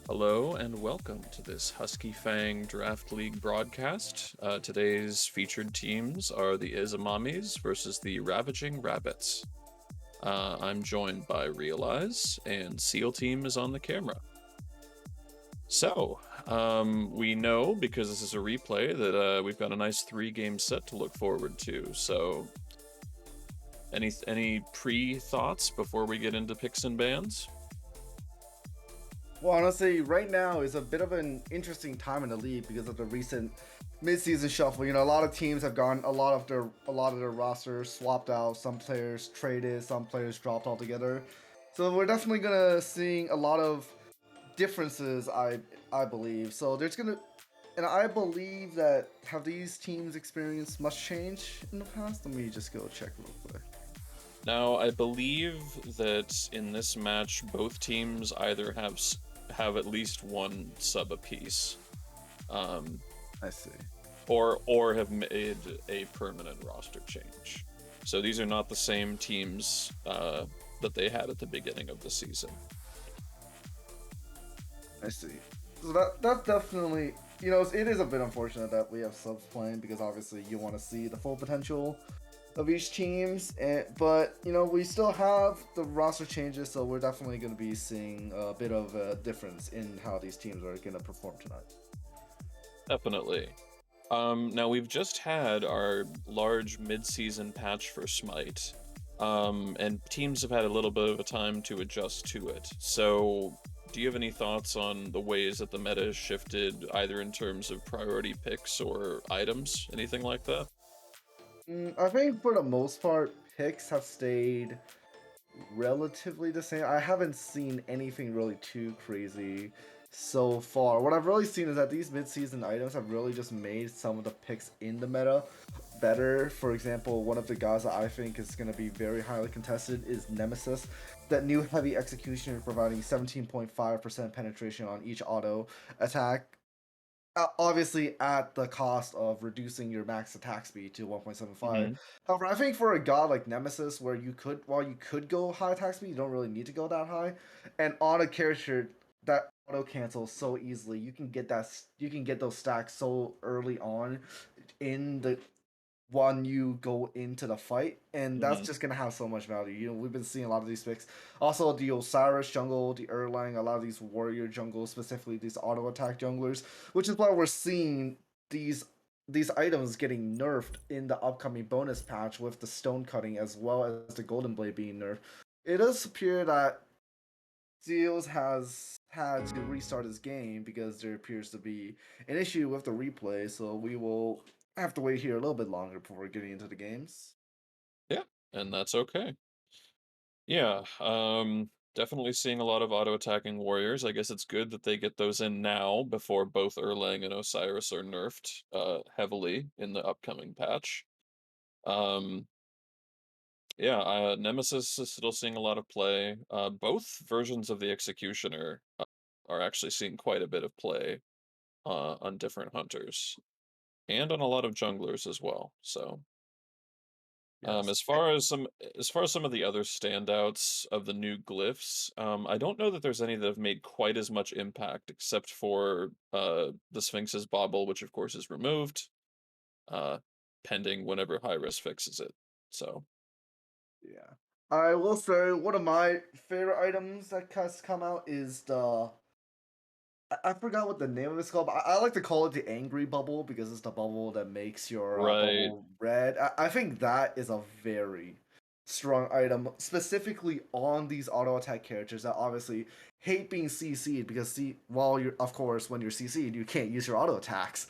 Hello and welcome to this Husky Fang Draft League broadcast. Today's featured teams are the Izamommies versus the Ravaging Rabbats. I'm joined by Realize, and SEAL Team is on the camera. We know because this is a replay that we've got a nice three-game set to look forward to. So, any pre-thoughts before we get into picks and bans? Well, honestly, right now is a bit of an interesting time in the league because of the recent midseason shuffle. A lot of teams have gone a lot of their rosters swapped out. Some players traded, some players dropped altogether. So we're definitely gonna seeing a lot of differences. I believe so. And I believe that have these teams experienced much change in the past? Let me just go check real quick. Now, I believe that in this match, both teams either have at least one sub apiece, um, I see. or have made a permanent roster change. So these are not the same teams that they had at the beginning of the season. I see. So that's definitely it is a bit unfortunate that we have subs playing because obviously you want to see the full potential of each teams, but we still have the roster changes, so we're definitely going to be seeing a bit of a difference in how these teams are going to perform tonight. Definitely. Now we've just had our large mid-season patch for Smite, and teams have had a little bit of a time to adjust to it. So, do you have any thoughts on the ways that the meta has shifted, either in terms of priority picks or items, anything like that? I think for the most part, picks have stayed relatively the same. I haven't seen anything really too crazy so far. What I've really seen is that these mid-season items have really just made some of the picks in the meta better. For example, one of the guys that I think is going to be very highly contested is Nemesis. That new heavy executioner providing 17.5% penetration on each auto attack, obviously at the cost of reducing your max attack speed to 1.75. Mm-hmm. However, I think for a god like Nemesis, where while you could go high attack speed, you don't really need to go that high. And on a character that auto cancels so easily, you can get those stacks so early on in the when you go into the fight, and that's Mm-hmm. just gonna have so much value. We've been seeing a lot of these picks. Also, the Osiris jungle, the Erlang, a lot of these warrior jungles, specifically these auto attack junglers, which is why we're seeing these these items getting nerfed in the upcoming bonus patch with the stone cutting as well as the golden blade being nerfed. It does appear that Seals has had to restart his game because there appears to be an issue with the replay, so we will have to wait here a little bit longer before getting into the games. Yeah, and that's okay. Yeah, definitely seeing a lot of auto-attacking warriors. I guess it's good that they get those in now before both Erlang and Osiris are nerfed heavily in the upcoming patch. Um, yeah, Nemesis is still seeing a lot of play. Both versions of the Executioner are actually seeing quite a bit of play on different hunters and on a lot of junglers as well. So. Yes. As far as some of the other standouts of the new glyphs, I don't know that there's any that have made quite as much impact, except for the Sphinx's bauble, which of course is removed, uh, pending whenever Hyrus fixes it. So Yeah. I will say one of my favorite items that has come out is I forgot what the name of it's called, but I like to call it the angry bubble because it's the bubble that makes your right, bubble red. I think that is a very strong item, specifically on these auto attack characters that obviously hate being CC'd because while you're of course when you're CC'd you can't use your auto attacks.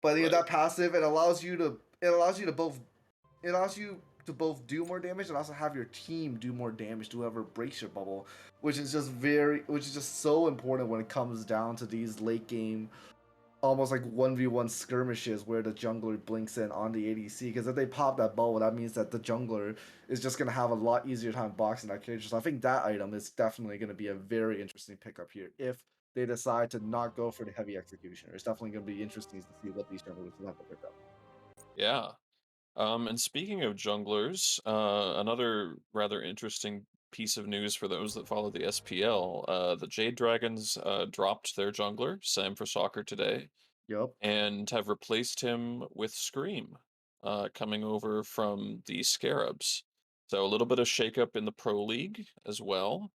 But right. that passive it allows you to both do more damage and also have your team do more damage to whoever breaks your bubble, which is just so important when it comes down to these late game, almost like 1v1 skirmishes where the jungler blinks in on the ADC. Because if they pop that bubble, that means that the jungler is just gonna have a lot easier time boxing that character. So I think that item is definitely gonna be a very interesting pickup here if they decide to not go for the heavy executioner. It's definitely gonna be interesting to see what these junglers will have to pick up. Yeah. And speaking of junglers, another rather interesting piece of news for those that follow the SPL. The Jade Dragons dropped their jungler, Sam for Soccer, today, Yup. and have replaced him with Scream, coming over from the Scarabs. So a little bit of shakeup in the Pro League as well.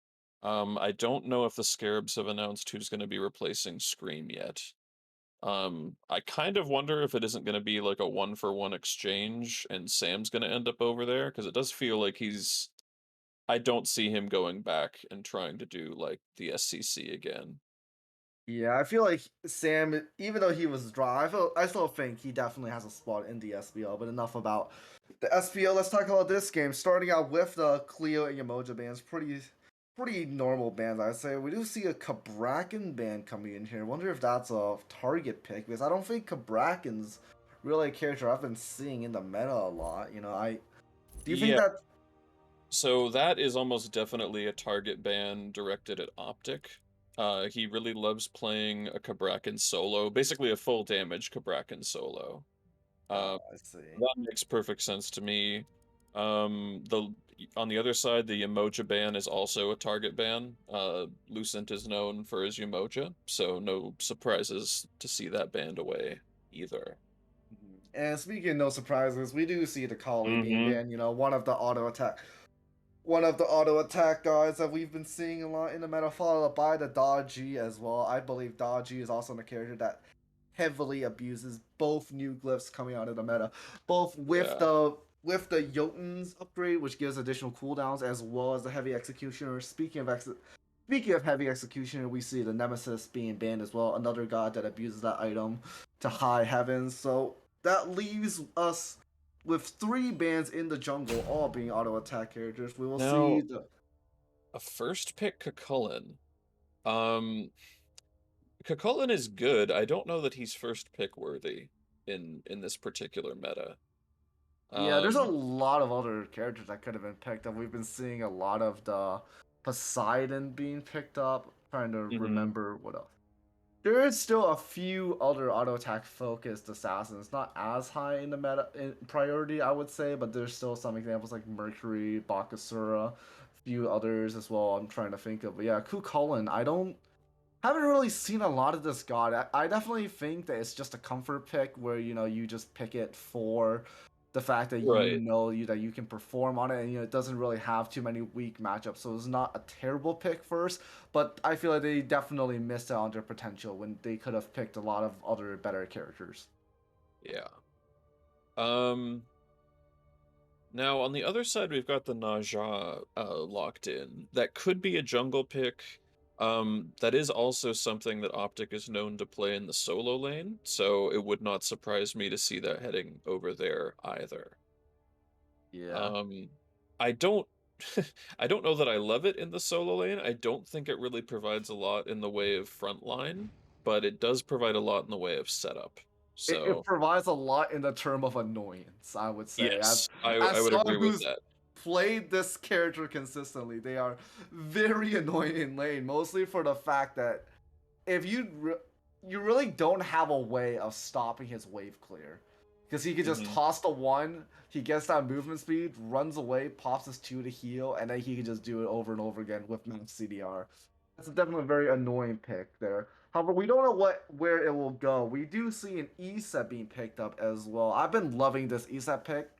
I don't know if the Scarabs have announced who's going to be replacing Scream yet. I kind of wonder if it isn't going to be like a one for one exchange and Sam's going to end up over there because it does feel like he's. I don't see him going back and trying to do like the SCC again. Yeah, I feel like Sam, even though he was dry, I still think he definitely has a spot in the SBL. But enough about the SBL. Let's talk about this game. Starting out with the Cleo and Yamoja bands, pretty normal bands, I'd say. We do see a Cabrakan band coming in here. Wonder if that's a target pick because I don't think Cabrakan's really a character I've been seeing in the meta a lot. I do you think Yeah, that? so that is almost definitely a target ban directed at Optic. He really loves playing a Cabrakan solo, basically a full damage Cabrakan solo. Oh, Uh, I see. that makes perfect sense to me. The on the other side, the Umoja ban is also a target ban. Lucent is known for his Umoja, so no surprises to see that banned away either. Mhm. And speaking of no surprises, we do see the Kali being Hmm. banned. One of the auto attack guys that we've been seeing a lot in the meta, followed by the Dodgy as well. I believe Dodgy is also a character that heavily abuses both new glyphs coming out of the meta, both with Yeah. the Jotuns upgrade, which gives additional cooldowns, as well as the Heavy Executioner. Speaking of Heavy Executioner, we see the Nemesis being banned as well, another god that abuses that item to high heavens. So that leaves us with three bans in the jungle, all being auto attack characters. We will see Now, the a first pick Cucullin. Um, Cucullin is good. I don't know that he's first pick worthy in this particular meta. Yeah, there's a Um, lot of other characters that could have been picked up. We've been seeing a lot of the Poseidon being picked up. Trying to mhm. remember what else. There is still a few other auto attack focused assassins, not as high in the meta in priority, I would say, but there's still some examples like Mercury, Bakasura, a few others as well. I'm trying to think of, but yeah, Cucullin. I don't haven't really seen a lot of this god. I definitely think that it's just a comfort pick where you just pick it for the fact that Right. that you can perform on it, and it doesn't really have too many weak matchups. So it's not a terrible pick first, but I feel like they definitely missed out on their potential when they could have picked a lot of other better characters. Yeah. Um, Now on the other side, we've got the Naja locked in. That could be a jungle pick. That is also something that Optic is known to play in the solo lane, so it would not surprise me to see that heading over there either. Yeah. Um, I don't I don't know that I love it in the solo lane. I don't think it really provides a lot in the way of frontline, but it does provide a lot in the way of setup. It So, provides a lot in the term of annoyance, I would say. As yes, I as would someone agree with who's that. played this character consistently, they are very annoying in lane, mostly for the fact that if you really don't have a way of stopping his wave clear. Because he could just Hmm. toss the one, he gets that movement speed, runs away, pops his two to heal, and then he can just do it over and over again with max CDR. That's definitely a very annoying pick there. However, we don't know where it will go. We do see an ESET being picked up as well. I've been loving this ESET pick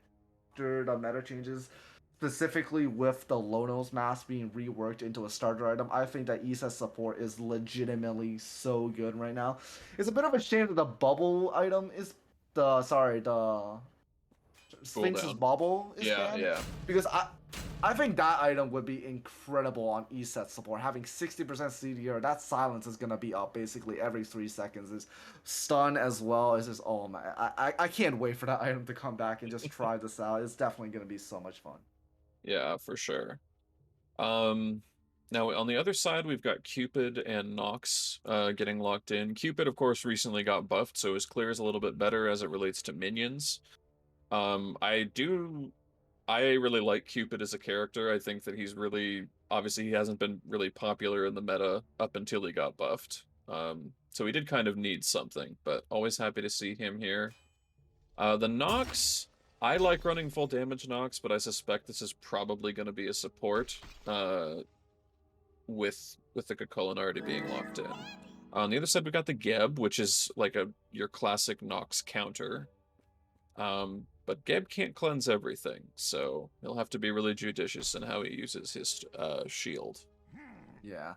after the meta changes, specifically with the Lonos mask being reworked into a starter item. I think that ESET support is legitimately so good right now. It's a bit of a shame that the bubble item is the Sphinx's Cooldown. bubble is Yeah, banned yeah. because I think that item would be incredible on ESET support. Having 60% CDR, that silence is gonna be up basically every 3 seconds. Is stun as well. It's just oh my, I can't wait for that item to come back and just try this out. It's definitely gonna be so much fun. Yeah, for sure. Um, Now on the other side, we've got Cupid and Nox getting locked in. Cupid, of course, recently got buffed, so his clear is a little bit better as it relates to minions. I really like Cupid as a character. I think that he's really, obviously he hasn't been really popular in the meta up until he got buffed. So he did kind of need something, but always happy to see him here. The Nox. I like running full damage Nox, but I suspect this is probably going to be a support with the Cucullin already being locked in. On the other side, we got the Geb, which is like a your classic Nox counter. But Geb can't cleanse everything, so he'll have to be really judicious in how he uses his shield. Yeah.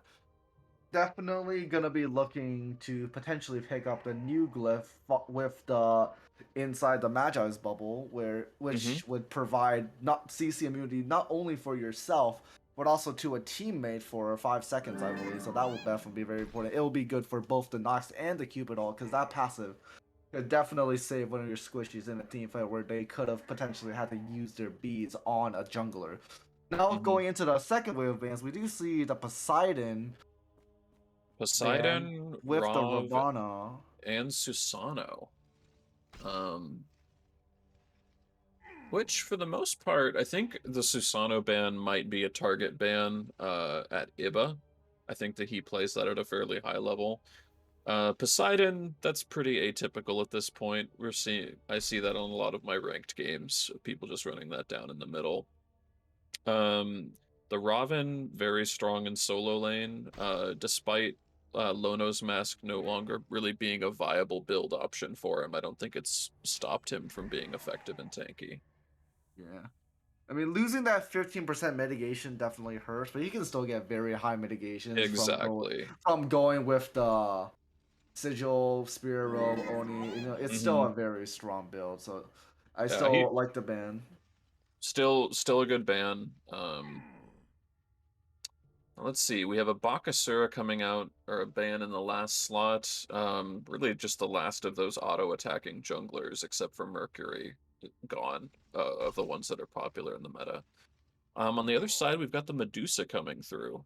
Definitely gonna be looking to potentially pick up the new glyph with the inside the Magi's bubble, where Hmm. which would provide not CC immunity not only for yourself but also to a teammate for 5 seconds, I believe. So that will definitely be very important. It will be good for both the Nox and the Cupid all because that passive could definitely save one of your squishies in a team fight where they could have potentially had to use their beads on a jungler. Now Hmm. going into the second wave of bans, we do see the Poseidon ban Poseidon, with the Rav, Ravana. and Susano. Um, which, for the most part, I think the Susano ban might be a target ban at IBA. I think that he plays that at a fairly high level. Poseidon, that's pretty atypical at this point. I see that on a lot of my ranked games, people just running that down in the middle. Um, the Raven, very strong in solo lane, despite Lono's Mask no longer really being a viable build option for him. I don't think it's stopped him from being effective and tanky. Yeah. I mean, losing that 15% mitigation definitely hurts, but you can still get very high mitigations Exactly. from going with the Sigil, Spirit Robe, Oni. You know, it's still Hmm. a very strong build, so I Yeah, he still like the ban. still a good ban. Let's see. We have a Bakasura coming out, or a ban in the last slot. Really just the last of those auto-attacking junglers, except for Mercury, gone, of the ones that are popular in the meta. On the other side, we've got the Medusa coming through.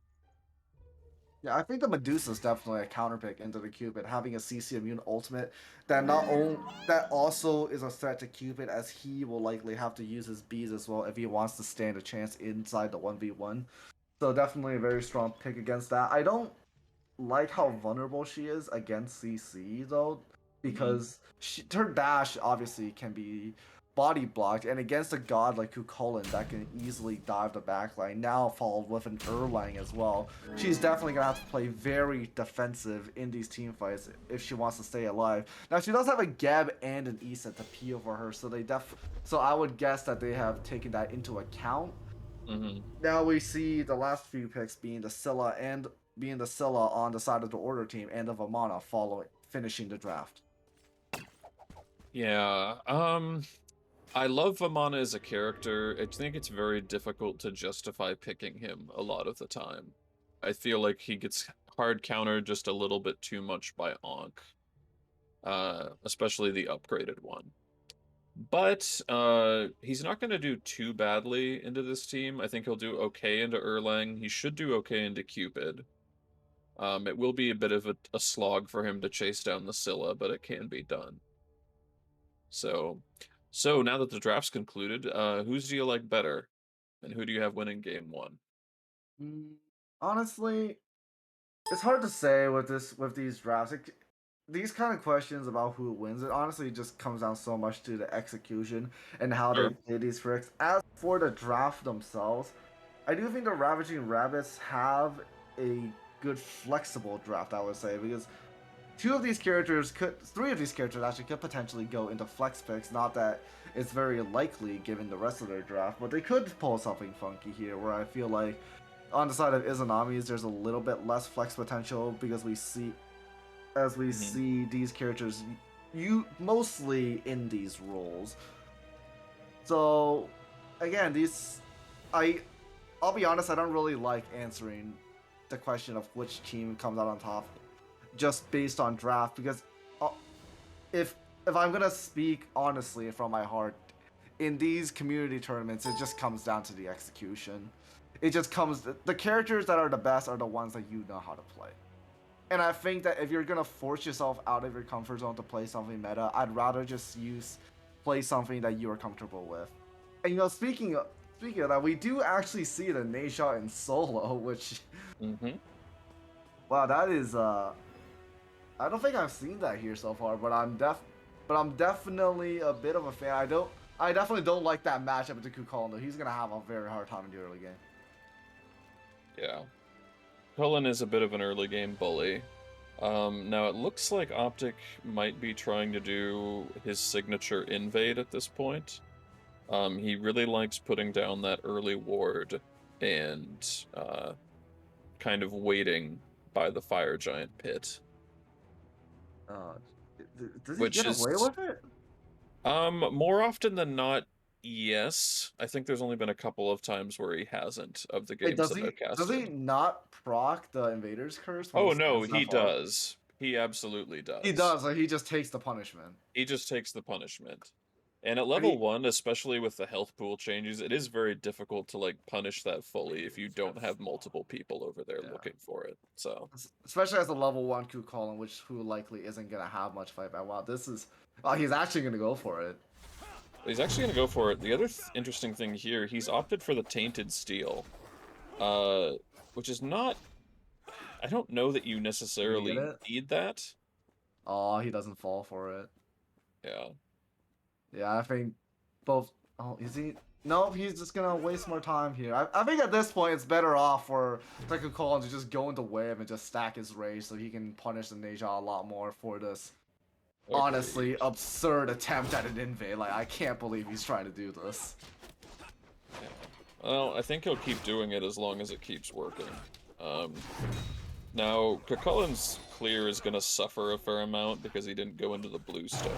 Yeah, I think the Medusa is definitely a counterpick into the Cupid, having a CC immune ultimate that not only that also is a threat to Cupid, as he will likely have to use his bees as well if he wants to stand a chance inside the 1v1. So definitely a very strong pick against that. I don't like how vulnerable she is against CC though, Hmm. because her dash obviously can be body blocked, and against a god like Kukulin that can easily dive the backline, now followed with an Erlang as well, she's definitely gonna have to play very defensive in these team fights if she wants to stay alive. Now she does have a Geb and an Issa to peel for her, so I would guess that they have taken that into account. Hmm. Now we see the last few picks being the Scylla on the side of the order team and of Amana following finishing the draft. Yeah. I love Vamana as a character. I think it's very difficult to justify picking him a lot of the time. I feel like he gets hard countered just a little bit too much by Ankh, especially the upgraded one. But he's not going to do too badly into this team. I think he'll do okay into Erlang. He should do okay into Cupid. It will be a bit of a slog for him to chase down the Scylla, but it can be done. So, so now that the draft's concluded, whose do you like better, and who do you have winning game one? Mm, Honestly, it's hard to say with these drafts. These kind of questions about who wins, it honestly just comes down so much to the execution and how they Sure. play these tricks. As for the draft themselves, I do think the Ravaging Rabbits have a good flexible draft, I would say, because three of these characters actually could potentially go into flex picks. Not that it's very likely given the rest of their draft, but they could pull something funky here where I feel like on the side of Izamommies, there's a little bit less flex potential because we Hmm. see these characters you mostly in these roles. So again, these I I'll be honest, I don't really like answering the question of which team comes out on top just based on draft because uh, if if I'm gonna speak honestly from my heart, in these community tournaments, it just comes down to the execution. It just comes the characters that are the best are the ones that you know how to play. And I think that if you're gonna force yourself out of your comfort zone to play something meta, I'd rather just play something that you are comfortable with. And speaking of that, we do actually see the Nashot in solo, which Hmm. wow, that is I don't think I've seen that here so far, but I'm definitely a bit of a fan. I don't. I definitely don't like that matchup with Kukulkan, though. He's gonna have a very hard time in the early game. Yeah. Cullen is a bit of an early game bully. Now it looks like Optic might be trying to do his signature invade at this point. He really likes putting down that early ward and kind of waiting by the fire giant pit, Uh, does he which get away is with it? more often than not, yes. I think there's only been a couple of times where he hasn't of the Wait, games that I've does he casted. not proc the Invader's Curse when he Oh no, stands he that far? does. He absolutely He does. does, like he just takes the punishment. He just takes the punishment. And at And level he 1, especially with the health pool changes, it is very difficult to like punish that fully if you don't have multiple people over there yeah. looking for it. So, Especially as a level 1 Kukulkan, which who likely isn't gonna have much fight back. Wow, this is oh he's actually gonna go for it. he's actually going to go for it. The other interesting thing here, he's opted for the Tainted Steel, uh, which is not, I don't know that you Did he get necessarily it? need that. Oh, he doesn't fall for it. Yeah. Yeah, I think both. Oh, is he? No, he's just gonna waste more time here. I think at this point it's better off for Kukulkan to just go into wave and just stack his rage so he can punish the Neja a lot more for this honestly Agreed. absurd attempt at an invade. Like, I can't believe he's trying to do this. Yeah. Well, I think he'll keep doing it as long as it keeps working. Um, Now, Cucullin's clear is going to suffer a fair amount because he didn't go into the blue stone.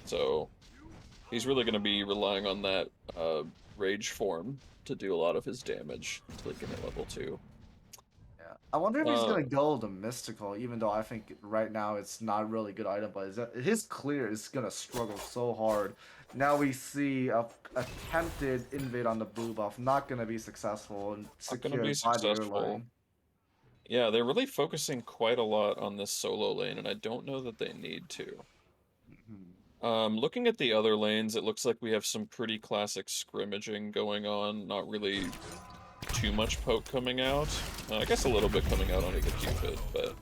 So, he's really going to be relying on that rage form to do a lot of his damage until he can hit level 2. Yeah. I wonder if he's Uh, gonna go the mystical, even though I think right now it's not a really good item, but his clear is gonna struggle so hard. Now we see a attempted invade on the blue buff, not gonna be successful and Not going to be secured by the air successful. line. Yeah, they're really focusing quite a lot on this solo lane, and I don't know that they need to. Mhm. Looking at the other lanes, it looks like we have some pretty classic scrimmaging going on, not really too much poke coming out. I guess a little bit coming out on Eagle Cupid, but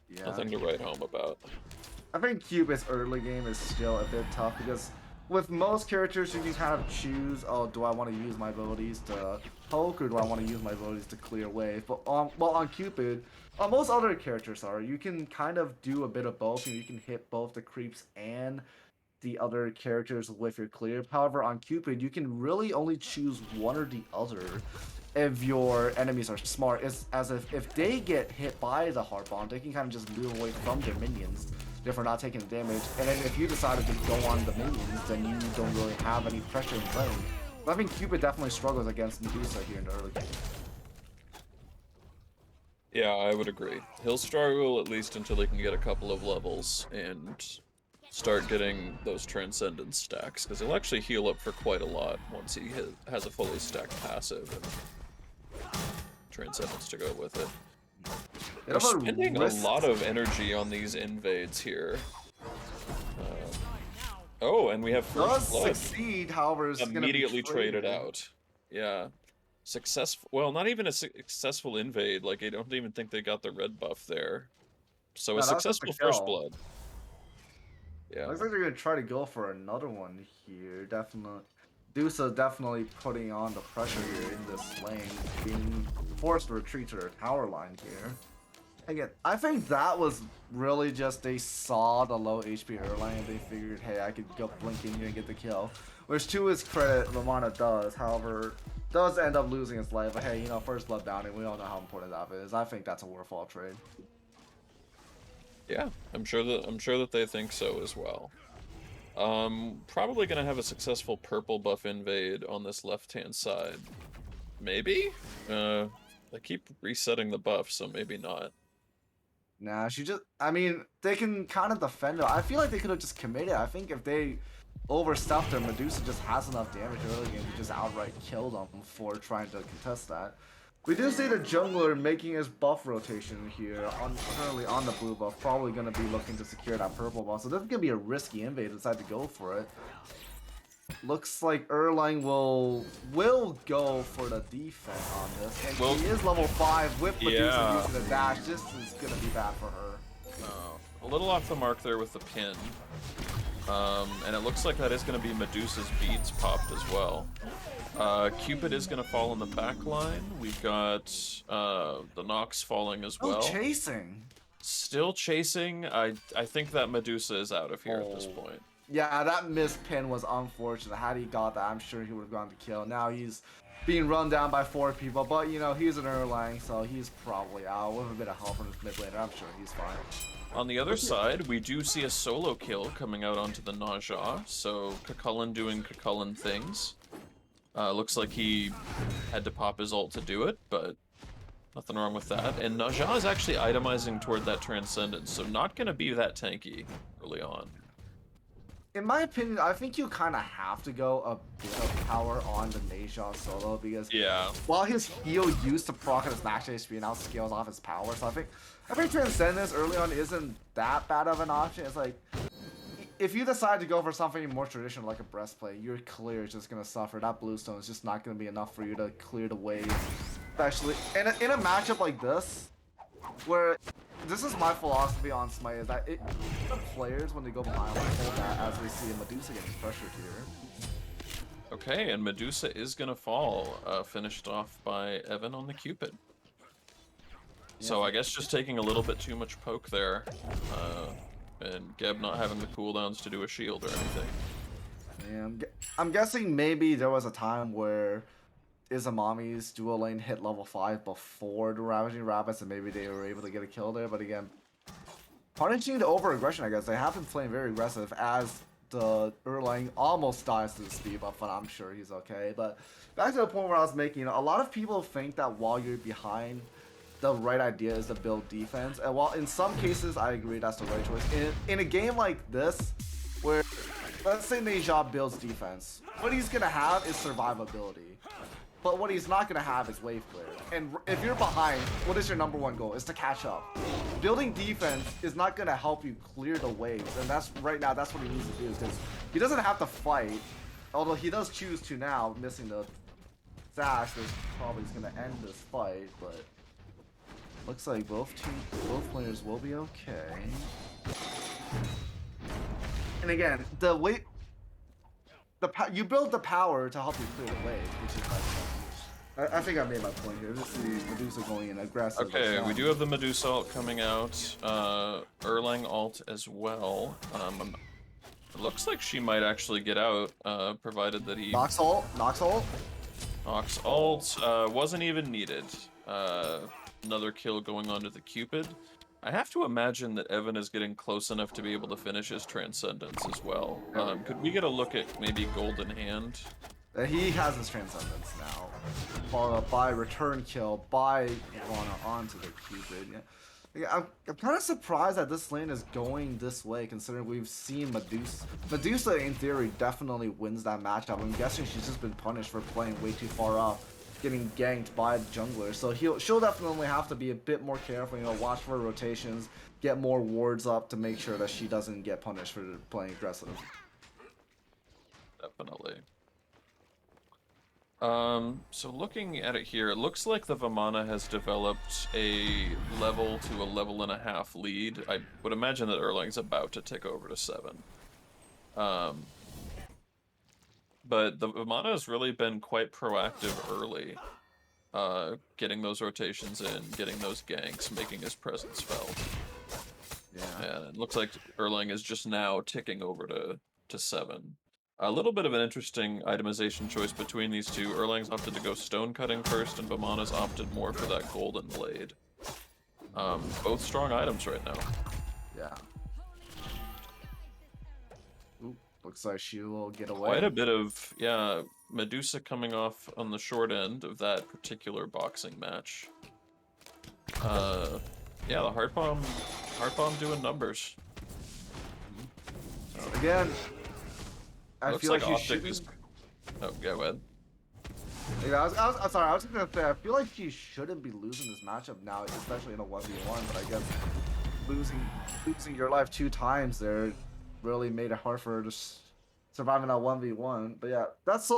Yeah, nothing to write home about. I think Cupid's early game is still a bit tough because with most characters you can kind of choose, oh, do I want to use my abilities to poke or do I want to use my abilities to clear wave? But on Cupid, most other characters are, you can kind of do a bit of both. You can hit both the creeps and the other characters with your clear. However, on Cupid, you can really only choose one or the other if your enemies are smart. It's as if they get hit by the heart bomb, they can kind of just move away from their minions, therefore not taking the damage. And then if you decided to go on the minions, then you don't really have any pressure in playing. But I think Cupid definitely struggles against Medusa here in the early game. Yeah, I would agree. He'll struggle at least until he can get a couple of levels and start getting those Transcendence stacks, because he'll actually heal up for quite a lot once he has a fully stacked passive and Transcendence to go with it. Bit They're of a spending a risk. lot of energy on these invades here. Oh, and we have Does First Blood succeed, however, is going to be immediately traded traded. out. Yeah. Successful, well, not even a successful invade, like I don't even think they got the red buff there. So a No, that's just a successful First kill. Blood. Yeah. Looks like they're gonna try to go for another one here. Definitely. Dusa definitely putting on the pressure here in this lane, being forced to retreat to their tower line here. Again, I think that was really just they saw the low HP airline and they figured, hey, I could go blink in here and get the kill. Which to his credit, Romana does, however, does end up losing his life. But hey, you know, first blood bounty, we all know how important that is. I think that's a worthwhile trade. Yeah, I'm sure that they think so as well. Probably gonna have a successful purple buff invade on this left-hand side. Maybe? They keep resetting the buff, so maybe not. Nah, she just. I mean, they can kind of defend her. I feel like they could have just committed. I think if they overstuffed her, Medusa just has enough damage early game to just outright kill them for trying to contest that. We do see the jungler making his buff rotation here, currently on the blue buff, probably going to be looking to secure that purple buff. So this is going to be a risky invade, decide to go for it. Looks like Erlang will go for the defense on this, and Well, she is level 5 with Medusa yeah. using the dash. This is gonna be bad for her. A little off the mark there with the pin. And it looks like that is going to be Medusa's beads popped as well. Cupid is going to fall in the back line. We've got the Nox falling as Oh, well. chasing. Still chasing. I think that Medusa is out of here at this Oh. point. Yeah, that missed pin was unfortunate. Had he got that, I'm sure he would have gone to kill. Now he's being run down by 4 people, but you know, he's an Erlang, so he's probably out. With a bit of help from his mid laner, I'm sure he's fine. On the other side, we do see a solo kill coming out onto the Naja, so Cucullin doing Cucullin things. Looks like he had to pop his ult to do it, but nothing wrong with that. And Naja is actually itemizing toward that Transcendence, so not going to be that tanky early on. In my opinion, I think you kind of have to go a bit of power on the Neja solo because Yeah. while his heal used to proc his max HP now scales off his power, so I think Transcendence early on isn't that bad of an option. It's like if you decide to go for something more traditional like a breastplate, your clear is just gonna suffer. That bluestone is just not gonna be enough for you to clear the wave, especially in a matchup like this, where this is my philosophy on Smite is that the players when they go behind will hold that as we see Medusa getting pressured here. Okay, and Medusa is gonna fall, finished off by Evan on the Cupid. So I guess just taking a little bit too much poke there, and Geb not having the cooldowns to do a shield or anything. Yeah, I'm guessing maybe there was a time where Izamommies dual lane hit level 5 before the Ravaging Rabbats, and maybe they were able to get a kill there. But again, punishing the over-aggression, I guess. They have been playing very aggressive as the Erlang almost dies to the speed buff, but I'm sure he's okay. But back to the point where I was making, a lot of people think that while you're behind, the right idea is to build defense. And while in some cases I agree that's the right choice, in a game like this, where let's say Neja builds defense, what he's gonna have is survivability. But what he's not gonna have is wave clear. And if you're behind, what is your #1 goal? Is to catch up. Building defense is not gonna help you clear the waves, and that's right now that's what he needs to do because he doesn't have to fight. Although he does choose to now, missing the Sash, which probably is gonna end this fight, but looks like both players will be okay. And again, you build the power to help you clear the wave, which is my point. I think I made my point here. This is Medusa going in aggressive. Okay, we do have the Medusa ult coming out. Erlang ult as well. It looks like she might actually get out, provided that he... Nox ult. Nox ult wasn't even needed. Another kill going on to the Cupid. I have to imagine that Evan is getting close enough to be able to finish his Transcendence as well. Could we get a look at maybe Golden Hand? He has his Transcendence now, followed up by return kill by Ivana onto the Cupid. Yeah, I'm kind of surprised that this lane is going this way, considering we've seen Medusa. Medusa, in theory, definitely wins that matchup. I'm guessing she's just been punished for playing way too far up, getting ganked by the jungler. So she'll definitely have to be a bit more careful, you know, watch for rotations, get more wards up to make sure that she doesn't get punished for playing aggressive. Definitely. So looking at it here, it looks like the Vamana has developed a level to a level and a half lead. I would imagine that Erlang's about to tick over to 7. But the Vamana has really been quite proactive early, getting those rotations in, getting those ganks, making his presence felt. Yeah. And it looks like Erlang is just now ticking over to 7. A little bit of an interesting itemization choice between these two. Erlang's opted to go stone cutting first, and Vamana's opted more for that golden blade. Both strong items right now. Yeah. Ooh, looks like she will get away. Quite a bit of, yeah, Medusa coming off on the short end of that particular boxing match. Yeah, the heart bomb doing numbers. Again, I Looks feel like Optic she shouldn't. is... Oh, go ahead. Yeah, I'm sorry. I was just gonna say I feel like she shouldn't be losing this matchup now, especially in a 1v1. But I guess losing your life 2 times there really made it hard for her to survive in that 1v1. But yeah,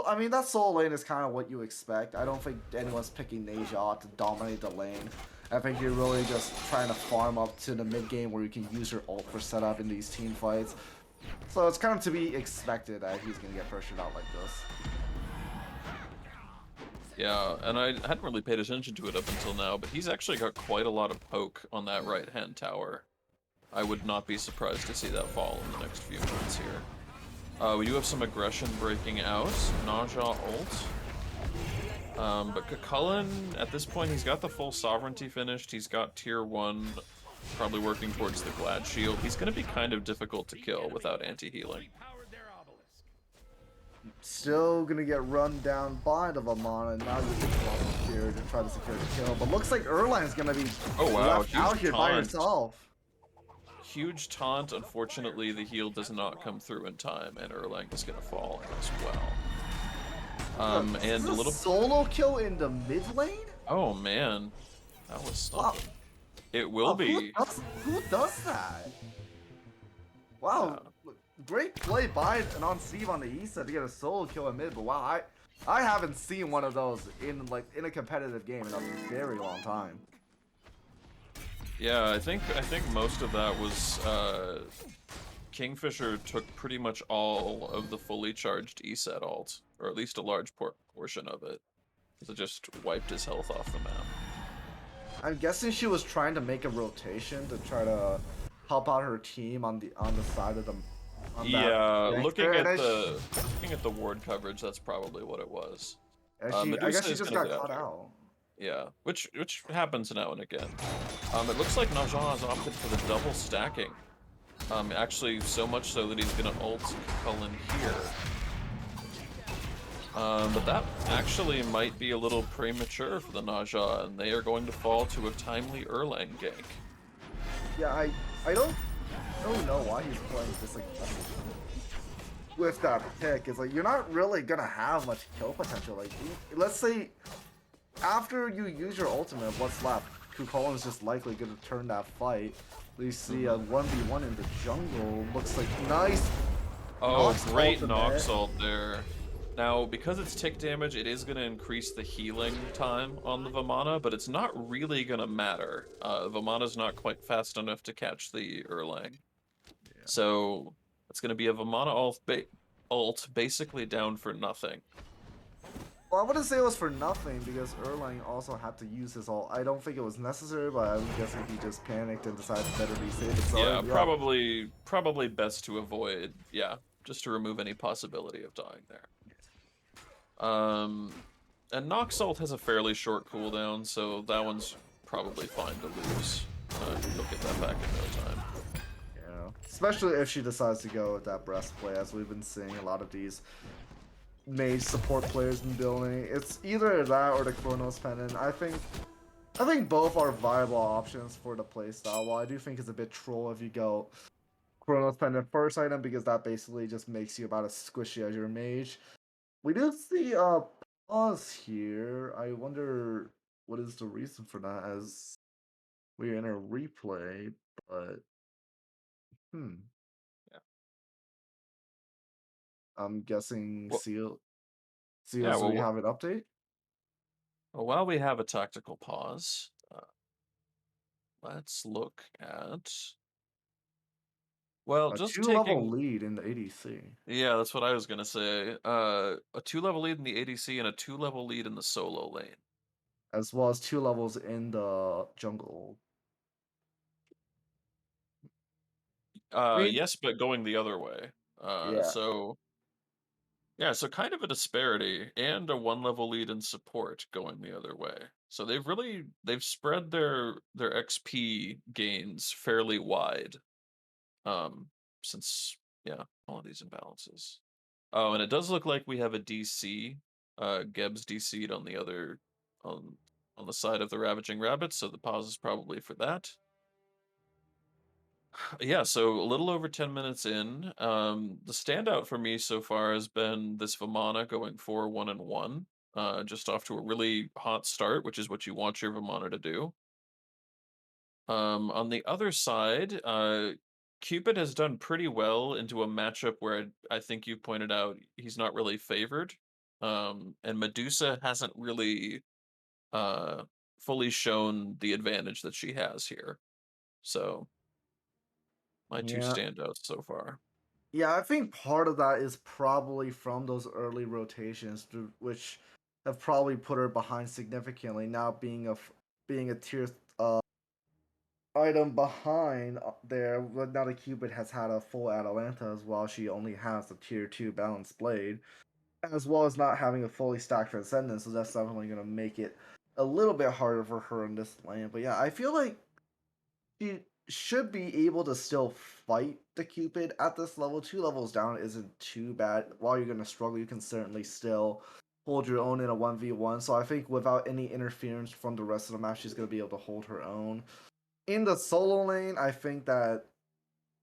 I mean, that solo lane is kind of what you expect. I don't think anyone's picking Neja to dominate the lane. I think you're really just trying to farm up to the mid game where you can use your ult for setup in these team fights. So it's kind of to be expected that he's gonna get pressured out like this. Yeah, and I hadn't really paid attention to it up until now, but he's actually got quite a lot of poke on that right-hand tower. I would not be surprised to see that fall in the next few minutes here. We do have some aggression breaking out. Naja ult. But Cullen, at this point, he's got the full sovereignty finished. He's got tier 1, probably working towards the Glad Shield. He's going to be kind of difficult to kill without anti-healing. Still gonna get run down by the Vamana, and now you're just here to try to secure the kill. But looks like Erlang's gonna be Oh wow, left out huge here by taunt. herself. Huge taunt. Unfortunately, the heal does not come through in time, and Erlang is going to fall as well. Is this And a a little... solo kill in the mid lane? Oh man, that was Wow, something. It will wow, be. who does that? Wow, Yeah. great play by an on Steve on the east side to get a solo kill in mid, but wow, I haven't seen one of those in in a competitive game in a very long time. Yeah, I think most of that was Kingfisher took pretty much all of the fully charged ESET ult, or at least a large portion of it. So it just wiped his health off the map. I'm guessing she was trying to make a rotation to try to help out her team on the side of the on that Yeah, flank there, and looking at the ward coverage, that's probably what it was. I guess Medusa she is just gonna got get out caught here. out. Yeah, which happens now and again. It looks like Najah has opted for the double stacking. Actually, so much so that he's gonna ult Cullen here. But that actually might be a little premature for the Najah, and they are going to fall to a timely Erlang gank. Yeah, I don't know why he's playing this like with that pick. It's like you're not really gonna have much kill potential. Like let's say after you use your ultimate, what's left? Kukulkan is just likely gonna turn that fight. We see a Mhm. 1v1 in the jungle. Looks like nice Oh, Nox great ultimate. Nox ult there. Now, because it's tick damage, it is going to increase the healing time on the Vamana, but it's not really going to matter. Vamana's not quite fast enough to catch the Erlang. Yeah. So, it's going to be a Vamana ult basically down for nothing. Well, I wouldn't say it was for nothing because Erlang also had to use his ult. I don't think it was necessary, but I'm guessing he just panicked and decided to better be safe. So Yeah, yeah, probably best to avoid, yeah, just to remove any possibility of dying there. Um, and Nox ult has a fairly short cooldown, so that one's probably fine to lose. You'll get that back in no time. yeah. Especially if she decides to go with that breastplate, as we've been seeing a lot of these mage support players in building. It's either that or the Chronos Pendant. I think both are viable options for the playstyle. While I do think it's a bit troll if you go Chronos Pendant first item because that basically just makes you about as squishy as your mage. We do see a pause here. I wonder what is the reason for that as we're in a replay, but hmm. Yeah. I'm guessing Well, yeah. Seals we have an update? Well, while we have a tactical pause, let's look at. Well, A just two-level taking. lead in the ADC, Yeah, that's what I was gonna say. A 2-level lead in the ADC and a 2-level lead in the solo lane. as well as 2 levels in the jungle. I mean, Yes, but going the other way. yeah. So yeah, so kind of a disparity and a 1-level lead in support going the other way. So they've spread their XP gains fairly wide. Um, since yeah, all of these imbalances. Oh, and it does look like we have a DC. Geb's DC'd on the other on on the side of the Ravaging Rabbits, so the pause is probably for that. Yeah, so a little over 10 minutes in. The standout for me so far has been this Vamana going for 1-1. Just off to a really hot start, which is what you want your Vamana to do. On the other side, Cupid has done pretty well into a matchup where I think you pointed out he's not really favored. And Medusa hasn't really uh, fully shown the advantage that she has here. So my two Yeah. standouts so far. Yeah, I think part of that is probably from those early rotations, which have probably put her behind significantly. Now being a tier item behind there, but now the Cupid has had a full Atalanta as well. She only has a tier 2 balanced blade, as well as not having a fully stacked Transcendence, so that's definitely going to make it a little bit harder for her in this lane. But yeah, I feel like she should be able to still fight the Cupid at this level. 2 levels down isn't too bad. While you're going to struggle, you can certainly still hold your own in a 1v1. So I think without any interference from the rest of the match, she's going to be able to hold her own. In the solo lane, I think that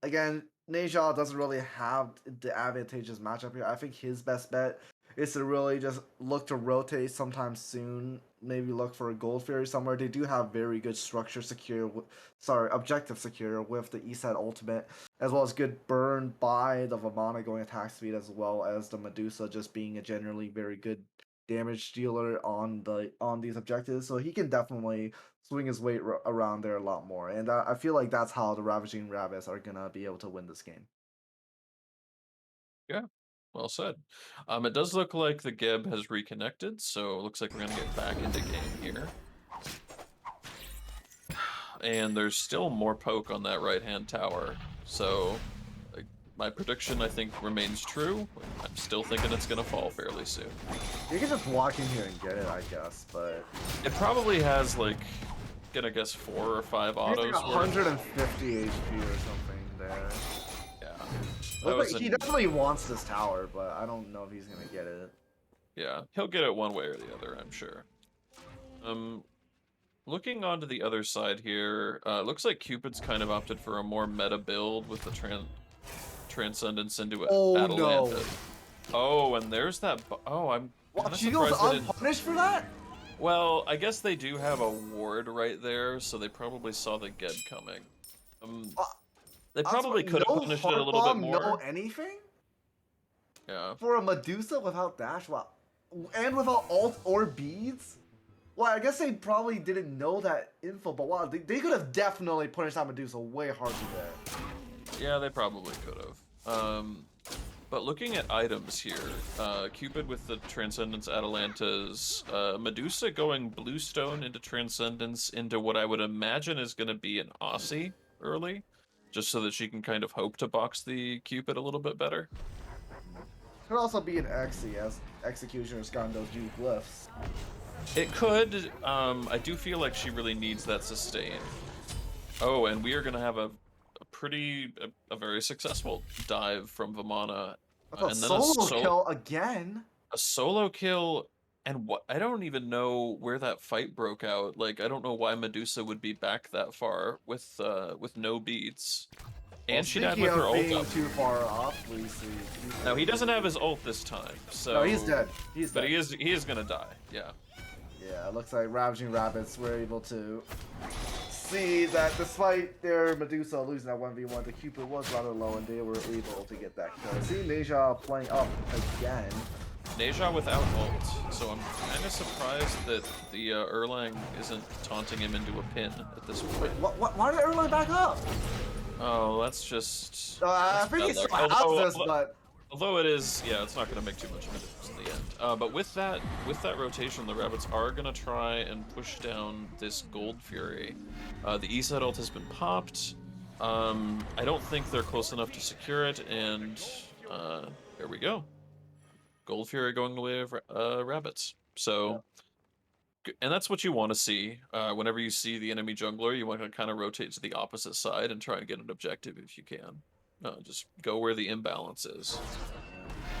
again, Neja doesn't really have the advantageous matchup here. I think his best bet is to really just look to rotate sometime soon. Maybe look for a Gold Fairy somewhere. They do have very good structure secure, objective secure with the East Side ultimate, as well as good burn by the Vamana going attack speed, as well as the Medusa just being a generally very good damage dealer on these objectives. So he can definitely swing his weight around there a lot more. And I feel like that's how the Ravaging Rabbits are gonna be able to win this game. Yeah, well said. It does look like the Geb has reconnected, so it looks like we're gonna get back into game here. And there's still more poke on that right-hand tower, so my prediction, I think, remains true. I'm still thinking it's gonna fall fairly soon. You can just walk in here and get it, I guess, but It probably has, like, gonna guess 4 or 5 he's like autos worth. 150 HP or something there. Yeah, that Looks was like he an definitely wants this tower, but I don't know if he's gonna get it. yeah. He'll get it one way or the other, I'm sure. Um, Looking onto the other side here, looks like Cupid's kind of opted for a more meta build with the Transcendence into Oh no! Atalanta. Oh, and there's that. Oh, I'm Wow, kind of she goes surprised they didn't. unpunished for that? Well, I guess they do have a ward right there, so they probably saw the Ged coming. Um, Uh, they probably could have no punished it a heart little bit bomb, no more. anything Yeah. for a Medusa without dash. Wow, and without ult or beads. Well, I guess they probably didn't know that info, but wow, they could have definitely punished that Medusa way harder there. Yeah, they probably could have. But looking at items here, Cupid with the Transcendence Atalantas, Medusa going Bluestone into Transcendence into what I would imagine is going to be an Aussie early, just so that she can kind of hope to box the Cupid a little bit better. Could also be an Exy, as Executioner's got those new glyphs. It could. I do feel like she really needs that sustain. Oh, and we are going to have a very successful dive from Vamana, That's a and then solo kill again. a solo kill. And what, I don't even know where that fight broke out. Like, I don't know why Medusa would be back that far with no beads. Well, And she died speaking with her of ult being up. too far off, we see. Now he doesn't have his ult this time, so No, he's dead. He's but dead. he is gonna die. Yeah. Yeah, it looks like Ravaging Rabbits were able to see that despite their Medusa losing that 1v1, the Cupid was rather low and they were able to get that kill. See Neja playing up again. Neja without ult, so I'm kind of surprised that the Erlang isn't taunting him into a pin at this point. Why did Erlang back up? Oh, that's just. I That's think he bad luck. still has this, but Although it is, yeah, it's not going to make too much of a difference in the end. But with that rotation, the Rabbits are going to try and push down this Gold Fury. The E-side ult has been popped. I don't think they're close enough to secure it, and there we go. Gold Fury going the way of Rabbits. So, and that's what you want to see. Whenever you see the enemy jungler, you want to kind of rotate to the opposite side and try and get an objective if you can. Just go where the imbalance is.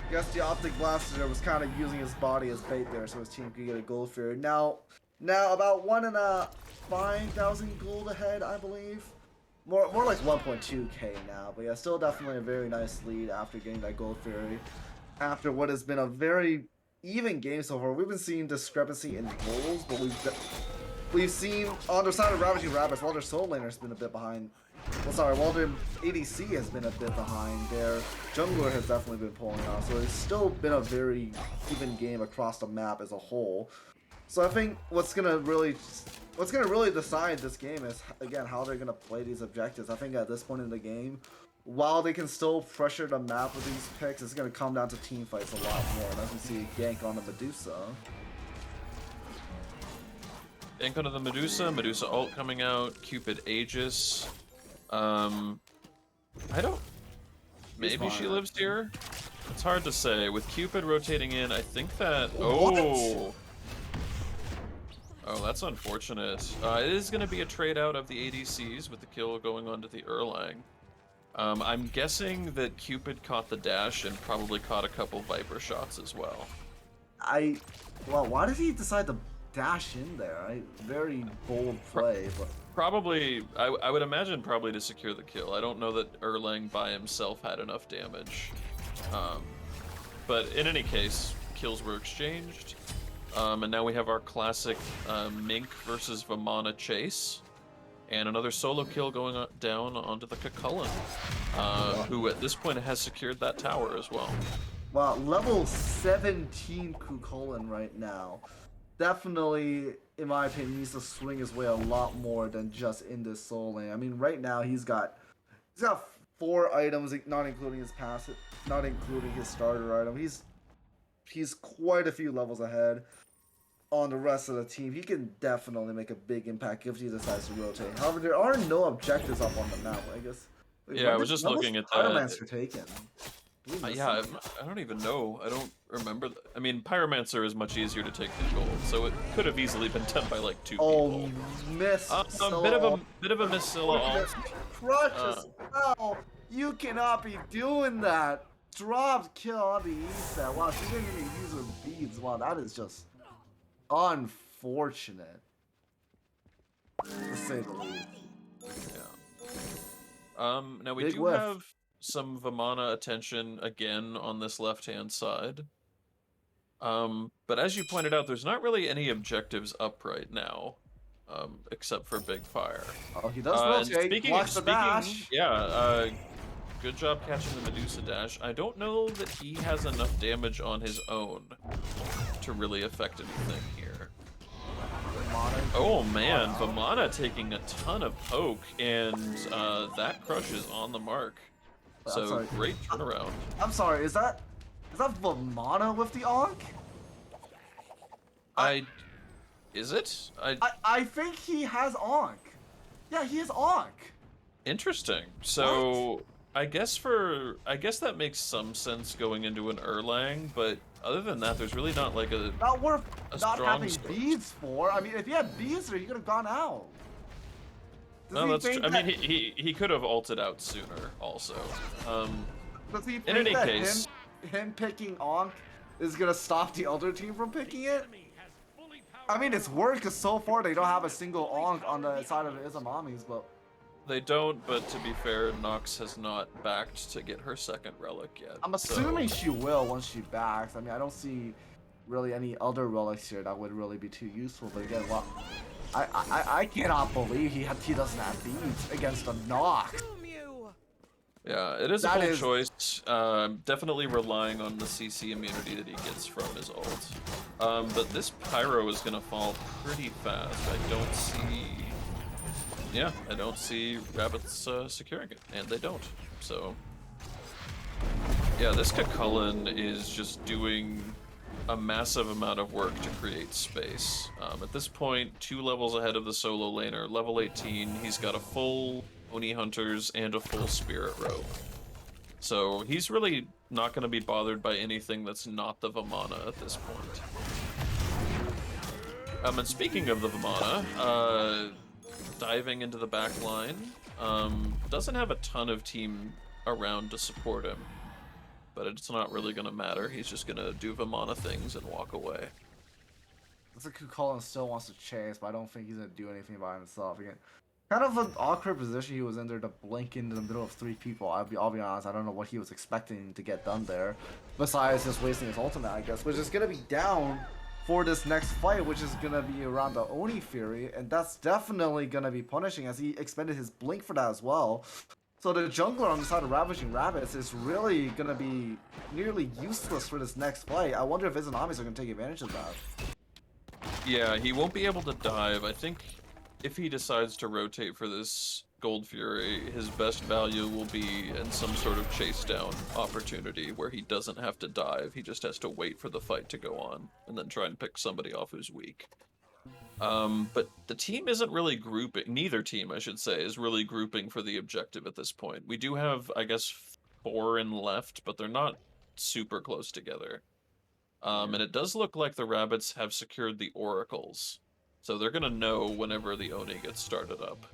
I guess the Optic Blaster was kind of using his body as bait there so his team could get a Gold Fury. Now about 1,500 gold ahead, I believe. More like 1.2k now, but yeah, still definitely a very nice lead after getting that Gold Fury. After what has been a very even game so far, we've been seeing discrepancy in goals, but we've seen on their side of Ravaging Rabbits, while their Soul Laner's been a bit behind. Well, sorry, while their ADC has been a bit behind, their jungler has definitely been pulling out. So it's still been a very even game across the map as a whole. So I think what's gonna really decide this game is again how they're gonna play these objectives. I think at this point in the game, while they can still pressure the map with these picks, it's gonna come down to team fights a lot more. And as we see a gank on the Medusa. Gank onto the Medusa, Medusa ult coming out, Cupid Aegis. I don't... Maybe she lives here? It's hard to say. With Cupid rotating in, I think that... Oh! Oh, that's unfortunate. It is going to be a trade out of the ADCs with the kill going on to the Erlang. I'm guessing that Cupid caught the dash and probably caught a couple Viper shots as well. Well, why did he decide to dash in there? Very bold play, but... Probably, I would imagine probably to secure the kill. I don't know that Erlang by himself had enough damage. But in any case, kills were exchanged. And now we have our classic Mink versus Vamana chase. And another solo kill going down onto the Cucullin, who at this point has secured that tower as well. Wow, level 17 Cucullin right now. Definitely, in my opinion, needs to swing his way a lot more than just in this soul lane. I mean, right now he's got 4 items, not including his passive, not including his starter item. He's quite a few levels ahead on the rest of the team. He can definitely make a big impact if he decides to rotate. However, there are no objectives up on the map, I guess. Like, yeah, I was just looking at that. Pyromancer taken. Yeah, I don't even know. I don't remember. I mean, Pyromancer is much easier to take than gold, so it could have easily been done by like 2 people. Miss. Bit of a miss Scylla ult. Crush as well. You cannot be doing that. Dropped kill on the ESAT. Wow, she didn't even use her beads. Wow, that is just unfortunate, to say the least. Yeah. Now we do have some Vamana attention again on this left-hand side. But as you pointed out, there's not really any objectives up right now, except for Big Fire. Oh, he does rotate. Good job catching the Medusa dash. I don't know that he has enough damage on his own to really affect anything here. Oh man, Vamana taking a ton of poke, and that crush is on the mark. So great turnaround. I'm sorry, is that Vamana with the Ankh? Is it? I think he has Ankh. Yeah, he has Ankh. Interesting. So what? I guess that makes some sense going into an Erlang, but other than that, there's really not like a not worth not having source. Beads for. I mean, if he had Beads, he could have gone out. No, that's true. I mean, he could have ulted out sooner, also. Does he think in any that case, him picking Ankh is gonna stop the other team from picking it? I mean, it's worked because so far they don't have a single Ankh on the side of the Izamommies, but they don't. But to be fair, Nox has not backed to get her second relic yet. I'm assuming she will once she backs. I mean, I don't see really any other relics here that would really be too useful. But again, well, I cannot believe he doesn't have beads against a Nox. Yeah, it is a bold choice. Definitely relying on the CC immunity that he gets from his ult. But this Pyro is gonna fall pretty fast. I don't see Rabbats securing it, and they don't. So, yeah, this Cucullin is just doing a massive amount of work to create space. At this point, 2 levels ahead of the solo laner. Level 18, he's got a full Oni Hunters and a full Spirit Robe. So he's really not going to be bothered by anything that's not the Vamana at this point. And speaking of the Vamana, diving into the back line, doesn't have a ton of team around to support him. But it's not really going to matter. He's just going to do Vamana things and walk away. Looks like Cucullin still wants to chase, but I don't think he's going to do anything by himself. Again, kind of an awkward position he was in there to blink into the middle of 3 people. I'll be honest, I don't know what he was expecting to get done there. Besides just wasting his ultimate, I guess. Which is going to be down for this next fight, which is going to be around the Oni Fury. And that's definitely going to be punishing as he expended his blink for that as well. So the jungler on the side of Ravaging Rabbats is really going to be nearly useless for this next fight. I wonder if Izamommies are going to take advantage of that. Yeah, he won't be able to dive. I think if he decides to rotate for this Gold Fury, his best value will be in some sort of chase down opportunity where he doesn't have to dive, he just has to wait for the fight to go on, and then try and pick somebody off who's weak. But the team isn't really grouping, neither team, I should say, is really grouping for the objective at this point. We do have, I guess, 4 in left, but they're not super close together. Yeah. And it does look like the Rabbits have secured the Oracles, so they're gonna know whenever the Oni gets started up.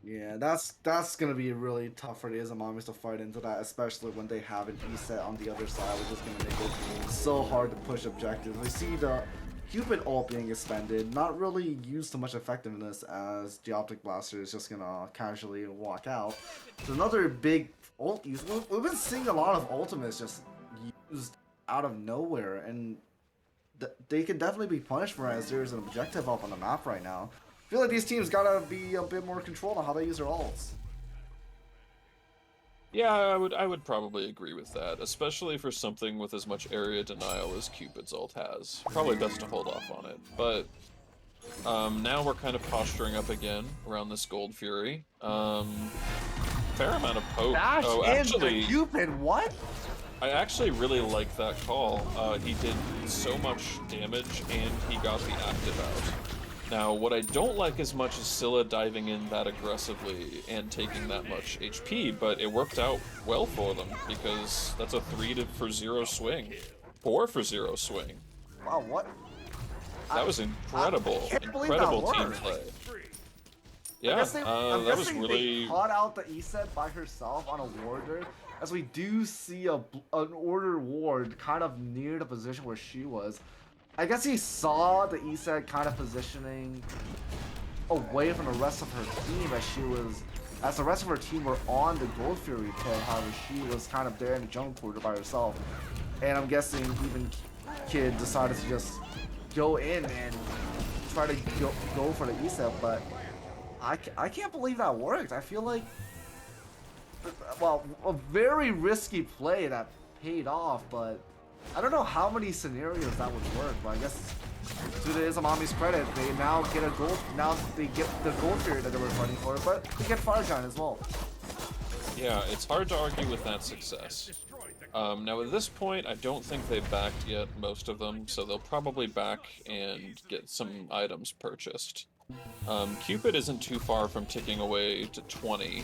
Yeah, that's gonna be really tough for the Izamommies to fight into that, especially when they have an E-set on the other side, which is gonna make it so hard to push objectives. We see the Cupid ult being expended, not really used to much effectiveness as the Optic Blaster is just gonna casually walk out. So another big ult use. We've been seeing a lot of ultimates just used out of nowhere, and they can definitely be punished for it as there's an objective up on the map right now. I feel like these teams gotta be a bit more controlled on how they use their ults. Yeah, I would probably agree with that, especially for something with as much area denial as Cupid's ult has. Probably best to hold off on it, but now we're kind of posturing up again around this Gold Fury. Fair amount of poke. Dash Oh, in actually, the Cupid, what? I actually really like that call. He did so much damage and he got the active out. Now, what I don't like as much is Scylla diving in that aggressively and taking that much HP, but it worked out well for them because that's a for 0 swing. 4 for 0 swing. Wow, what? That was incredible. I can't believe Incredible that team worked. play. I'm Yeah, guessing, that was really... they caught out the E-set by herself on a warder, as we do see an order ward kind of near the position where she was. I guess he saw the E-set kind of positioning away from the rest of her team as the rest of her team were on the Gold Fury pit, however she was kind of there in the jungle quarter by herself. And I'm guessing even Kid decided to just go in and try to go for the E-set, but I can't believe that worked. I feel like, well, a very risky play that paid off, but I don't know how many scenarios that would work, but I guess to the Izamommies' credit, they now get a gold. Now they get the Gold Fury that they were fighting for, but they get Fire Giant as well. Yeah, it's hard to argue with that success. Now at this point, I don't think they've backed yet, most of them, so they'll probably back and get some items purchased. Cupid isn't too far from ticking away to 20,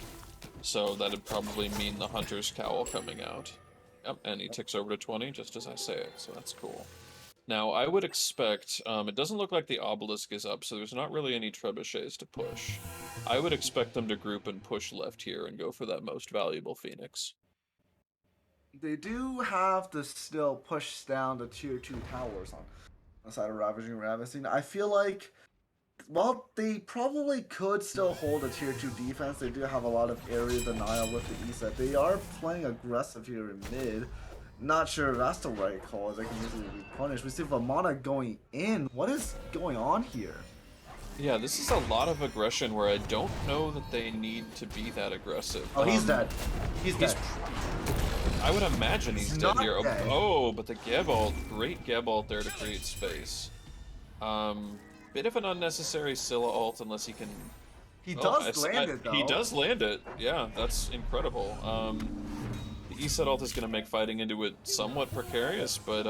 so that'd probably mean the Hunter's Cowl coming out. Yep, and he ticks over to 20 just as I say it, so that's cool. Now, I would expect, it doesn't look like the Obelisk is up, so there's not really any trebuchets to push. I would expect them to group and push left here and go for that most valuable Phoenix. They do have to still push down the tier 2 towers on the side of Ravaging Ravaging. I feel like, well, they probably could still hold a tier 2 defense. They do have a lot of area denial with the E-set. They are playing aggressive here in mid. Not sure if that's the right call, as they can easily be punished. We see Vamana going in. What is going on here? Yeah, this is a lot of aggression where I don't know that they need to be that aggressive. Oh, he's dead. He's dead. I would imagine he's dead not here. dead. Oh, but the Geb ult, great Geb ult there to create space. Bit of an unnecessary Scylla ult unless he can... He does land it, though. He does land it. Yeah, that's incredible. The E-set ult is going to make fighting into it somewhat precarious, but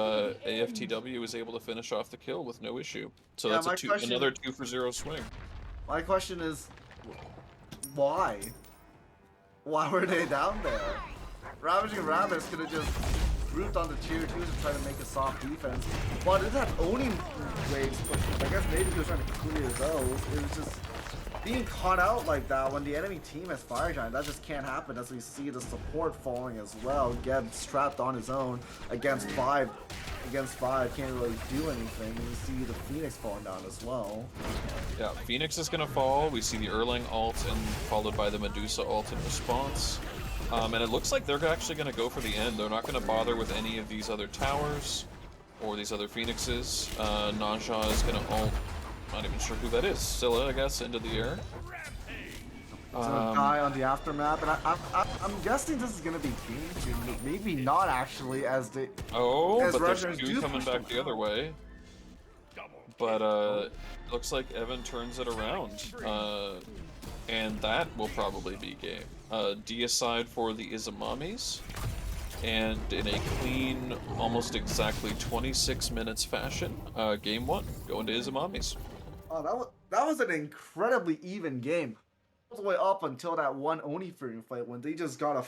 AFTW is able to finish off the kill with no issue. So Yeah, that's another 2 for 0 swing. My question is, why? Why were they down there? Ravaging Rabbits could have just grouped on the tier 2s and tried to make a soft defense. Well, did that Oni waves, I guess maybe he was trying to clear those. It was just being caught out like that when the enemy team has Fire Giant. That just can't happen, as we see the support falling as well. Geb strapped on his own against 5. Against 5, can't really do anything. And you see the Phoenix falling down as well. Yeah, Phoenix is gonna fall. We see the Erlang ult and followed by the Medusa ult in response. And it looks like they're actually gonna go for the end. They're not gonna bother with any of these other towers or these other Phoenixes. Naja is gonna ult. Not even sure who that is. Scylla, I guess, into the air. It's gonna die on the aftermath, and I'm guessing this is gonna be game 2. Maybe not actually, as they. Oh, as but there's Russians 2 do coming push back them the other way. but Oh, looks like Evan turns it around. And that will probably be game. Deicide for the Izamommies, and in a clean, almost exactly 26 minutes fashion, game one, going to Izamommies. oh, that was an incredibly even game. All the way up until that one Oni Fury fight when they just got a